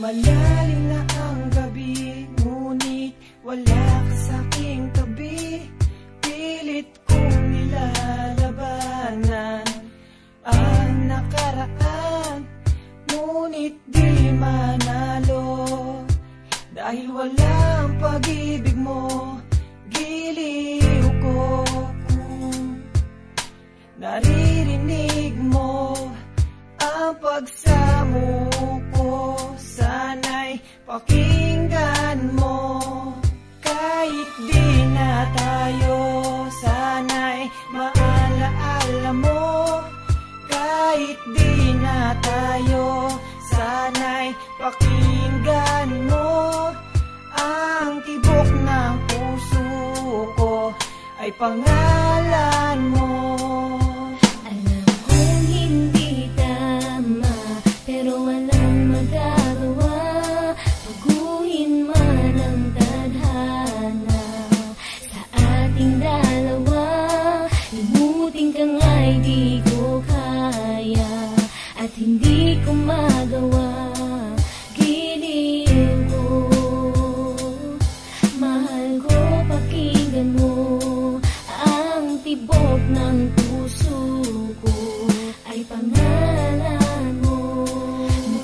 Lumalalim na ang gabi, ngunit wala ka sa'king tabi. Pilit kong nilalabanan ang nakaraan, ngunit di manalo. Dahil walang pag-ibig mo, giliw ko. Naririnig mo ang pagsamo ko, sana'y pakinggan mo. Kahit di na tayo, sana'y maalaala mo. Kahit di na tayo, sana'y pakinggan mo. Ang tibok ng puso ko ay pangalan mo. Alam kong hindi tama, pero walang magagawa. Baguhin man ang tadhana sa ating dalawa. Limutin ka nga'y di ko kaya, at hindi ko magawa. Giliw ko, mahal ko, pakinggan mo. Ang tibok ng puso ko ay pangalan mo.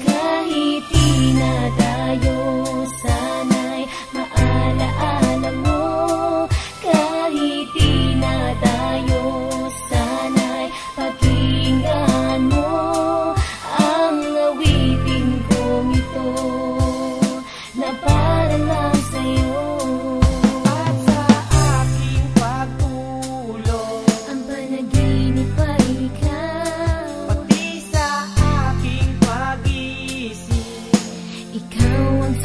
Kahit di na tayo, sana'y maalaala mo. Kahit di na tayo, sana'y pakinggan mo. Ang awitin kong ito na para lang sa'yo. At sa aking pagtulog, Ang panaginip ay ikaw. pati sa aking pag-isip, Ikaw ang